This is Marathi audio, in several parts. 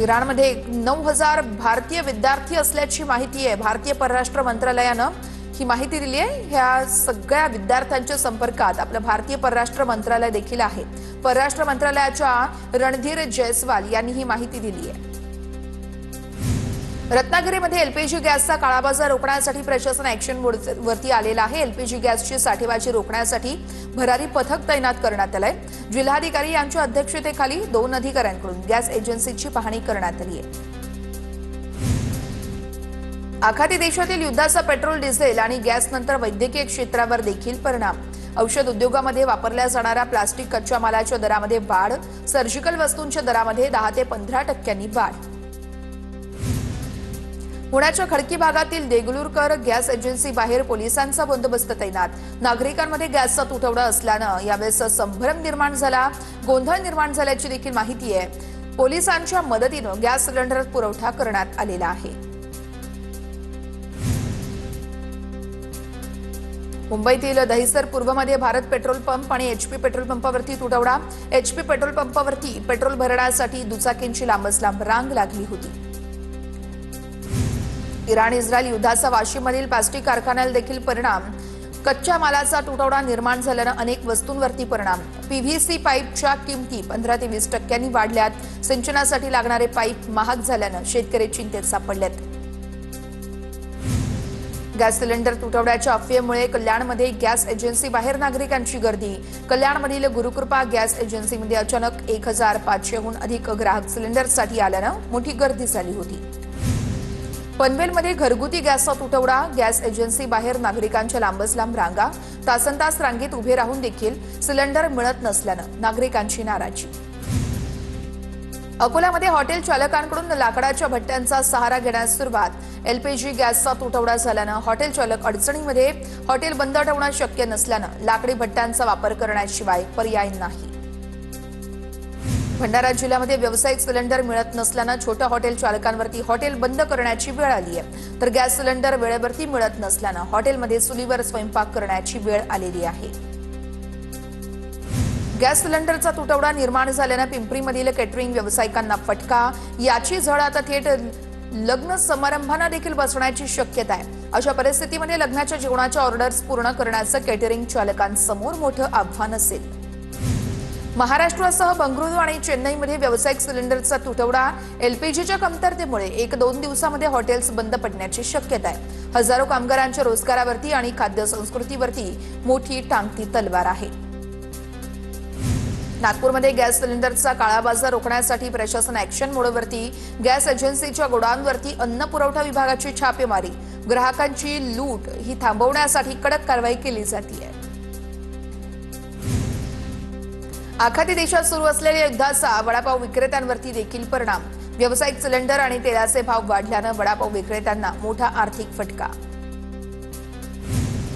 इराणमध्ये 9,000 भारतीय विद्यार्थी असल्याची माहिती आहे। भारतीय परराष्ट्र मंत्रालयानं ही माहिती दिली आहे। ह्या सगळ्या विद्यार्थ्यांच्या संपर्कात आपलं भारतीय परराष्ट्र मंत्रालय देखील आहे। परराष्ट्र मंत्रालयाच्या रणधीर जयस्वाल यांनी ही माहिती दिली आहे। रत्नागिरीमध्ये एलपीजी गॅसचा काळाबाजार रोखण्यासाठी प्रशासन ॲक्शन मोडवरती आलेला आहे। एलपीजी गॅसची साठेबाजी रोखण्यासाठी भरारी पथक तैनात करण्यात आलंय। जिल्हाधिकारी यांच्या अध्यक्षतेखाली 2 अधिकाऱ्यांकडून गॅस एजन्सीची पाहणी करण्यात आली आहे। आखाती देशातील युद्धाचा पेट्रोल, डिझेल आणि गॅस नंतर वैद्यकीय क्षेत्रावर देखील परिणाम। औषध उद्योगामध्ये वापरल्या जाणाऱ्या प्लास्टिक कच्च्या मालाच्या दरामध्ये वाढ, सर्जिकल वस्तूंच्या दरामध्ये 10 ते 15% वाढ। पुण्याच्या खडकी भागातील देगलूरकर गॅस एजन्सी बाहेर पोलिसांचा बंदोबस्त तैनात। नागरिकांमध्ये गॅसचा तुटवडा असल्यानं यावेळेस संभ्रम निर्माण झाला, गोंधळ निर्माण झाल्याची देखील माहिती आहे। पोलिसांच्या मदतीनं गॅस सिलेंडर पुरवठा करण्यात आलेला आहे। मुंबईतील दहिसर पूर्वमध्ये भारत पेट्रोल पंप आणि एचपी पेट्रोल पंपावरती तुटवडा। एचपी पेट्रोल पंपावरती पेट्रोल भरण्यासाठी दुचाकींची लांबच लांब रांग लागली होती। इराण इस्रायल युद्धाचा वाशीमधील प्लास्टिक कारखान्याला देखील परिणाम। कच्च्या मालाचा तुटवडा निर्माण झाल्यानं अनेक वस्तूंवरती परिणाम। पीव्हीसी पाईपच्या किमती 15 ते 20% वाढल्यात। सिंचनासाठी लागणारे पाईप महाग झाल्यानं शेतकरी चिंतेत सापडलेत। गॅस सिलेंडर तुटवड्याच्या अफवेमुळे कल्याणमध्ये गॅस एजन्सी बाहेर नागरिकांची गर्दी। कल्याणमधील गुरुकृपा गॅस एजन्सीमध्ये अचानक 1500हून अधिक ग्राहक सिलेंडरसाठी आल्यानं मोठी गर्दी झाली होती। पनवेलमध्ये घरगुती गॅसचा तुटवडा। गॅस एजन्सी बाहेर नागरिकांच्या लांबच लांब रांगा। तासनतास रांगेत उभे राहून देखील सिलेंडर मिळत नसल्यानं नागरिकांची नाराजी। अकोल्यामध्ये हॉटेल चालकांकडून लाकडाच्या भट्ट्यांचा सहारा घेण्यास सुरुवात। एलपीजी गॅसचा तुटवडा झाल्यानं हॉटेल चालक अडचणीमध्ये। हॉटेल बंद ठेवणं शक्य नसल्यानं लाकडी भट्ट्यांचा वापर करण्याशिवाय पर्याय नाही। भंडारा जिल्ह्यामध्ये व्यावसायिक सिलेंडर मिळत नसल्यानं छोट्या हॉटेल चालकांवरती हॉटेल बंद करण्याची वेळ आली आहे। तर गॅस सिलेंडर वेळेवरती मिळत नसल्यानं हॉटेलमध्ये चुलीवर स्वयंपाक करण्याची वेळ आलेली आहे। गॅस सिलेंडरचा तुटवडा निर्माण झाल्यानं पिंपरीमधील केटरिंग व्यावसायिकांना फटका। याची झळ आता थेट लग्न समारंभांना देखील बसण्याची शक्यता आहे। अशा परिस्थितीमध्ये लग्नाच्या जेवणाच्या ऑर्डर्स पूर्ण करण्याचं केटरिंग चालकांसमोर मोठं आव्हान असेल। महाराष्ट्रासह बंगळुरू आणि चेन्नईमध्ये व्यावसायिक सिलेंडरचा तुटवडा। एलपीजीच्या कमतरतेमुळे 1-2 दिवसांमध्ये हॉटेल्स बंद पडण्याची शक्यता आहे। हजारो कामगारांच्या रोजगारावरती आणि खाद्य संस्कृतीवरती मोठी टांगती तलवार आहे। नागपूरमध्ये गॅस सिलेंडरचा काळाबाजार रोखण्यासाठी प्रशासन ॲक्शन मोडवरती। गॅस एजन्सीच्या गोडाऊनवरती अन्न पुरवठा विभागाची छापेमारी। ग्राहकांची लूट ही थांबवण्यासाठी कडक कारवाई केली जाते। आखाती देशात सुरू असलेल्या युद्धाचा वडापाव विक्रेत्यांवरती देखील परिणाम। व्यावसायिक सिलेंडर आणि तेलाचे भाव वाढल्यानं वडापाव विक्रेत्यांना मोठा आर्थिक फटका।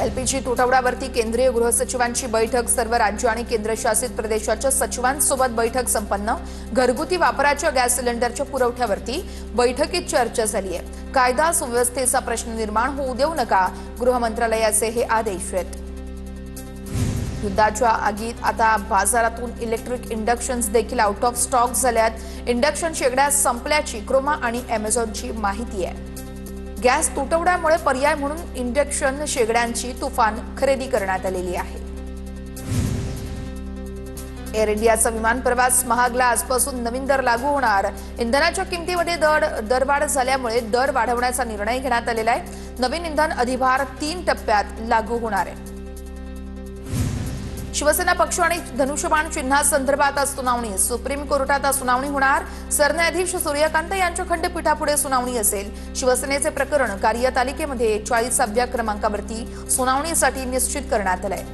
एलपीजी तुटवड्यावरती केंद्रीय गृहसचिवांची बैठक। सर्व राज्य आणि केंद्रशासित प्रदेशाच्या सचिवांसोबत बैठक संपन्न। घरगुती वापराच्या गॅस सिलेंडरच्या पुरवठ्यावरती बैठकीत चर्चा झाली आहे। कायदा सुव्यवस्थेचा प्रश्न निर्माण होऊ देऊ नका, गृह मंत्रालयाचे हे आदेश आहेत। युद्धाच्या आगीत आता बाजारातून इलेक्ट्रिक इंडक्शन्स देखील आउट ऑफ स्टॉक झाल्यात। इंडक्शन शेगड्या संपल्याची क्रोमा आणि अॅमेझॉनची माहिती आहे। गॅस तुटवड्यामुळे पर्याय म्हणून इंडक्शन शेगड्यांची तुफान खरेदी करण्यात आलेली आहे। एअर इंडियाचा विमान प्रवास महागला। आजपासून नवीन दर लागू होणार। इंधनाच्या किमतीमध्ये दरवाढ झाल्यामुळे दर वाढवण्याचा निर्णय घेण्यात आलेला आहे। नवीन इंधन अधिभार 3 टप्प्यात लागू होणार आहे। शिवसेना पक्ष आणि धनुष्यबाण चिन्हासंदर्भात आज सुनावणी। सुप्रीम कोर्टात आज सुनावणी होणार। सरन्यायाधीश सूर्यकांत यांच्या खंडपीठापुढे सुनावणी असेल। शिवसेनेचे प्रकरण कार्यतालिकेमध्ये 40व्या क्रमांकावरती सुनावणीसाठी निश्चित करण्यात आलंय।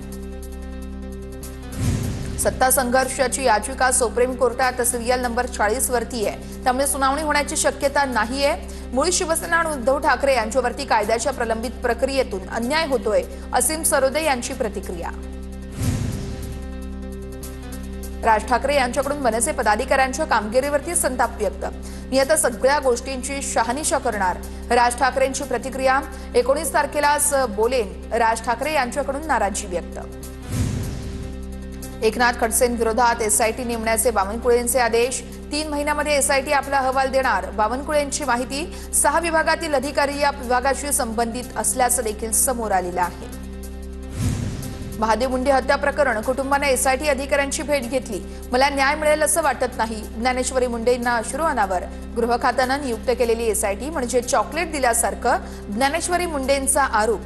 सत्ता संघर्षाची याचिका सुप्रीम कोर्टात सिरियल नंबर 40 वरती आहे, त्यामुळे सुनावणी होण्याची शक्यता नाहीये। मूळ शिवसेना आणि उद्धव ठाकरे यांच्यावरती कायद्याच्या प्रलंबित प्रक्रियेतून अन्याय होतोय, असीम सरोदे यांची प्रतिक्रिया। राज ठाकरे यांच्याकडून मनसे पदाधिकाऱ्यांच्या कामगिरीवरती संताप व्यक्त। मी आता सगळ्या गोष्टींची शहानिशा करणार, राज ठाकरेंची प्रतिक्रिया। 19 तारखेलाच बोलेन, राज ठाकरे यांच्याकडून नाराजी व्यक्त। एकनाथ खडसेंविरोधात एसआयटी नेमण्याचे बावनकुळेंचे आदेश. 3 महिन्यामध्ये एसआयटी आपला अहवाल देणार. बावनकुळेंची माहिती. 6 विभागातील अधिकारी या विभागाशी संबंधित असल्याचं देखील समोर आलेलं आहे. महादेव मुंडे हत्या प्रकरण. कुटुंबाने एसआयटी अधिकाऱ्यांची भेट घेतली. मला न्याय मिळेल असं वाटत नाही. ज्ञानेश्वरी मुंडेंना अश्रू अनावर. गृह खात्यानं नियुक्त केलेली एसआयटी म्हणजे चॉकलेट दिल्यासारखं. ज्ञानेश्वरी मुंडेंचा आरोप.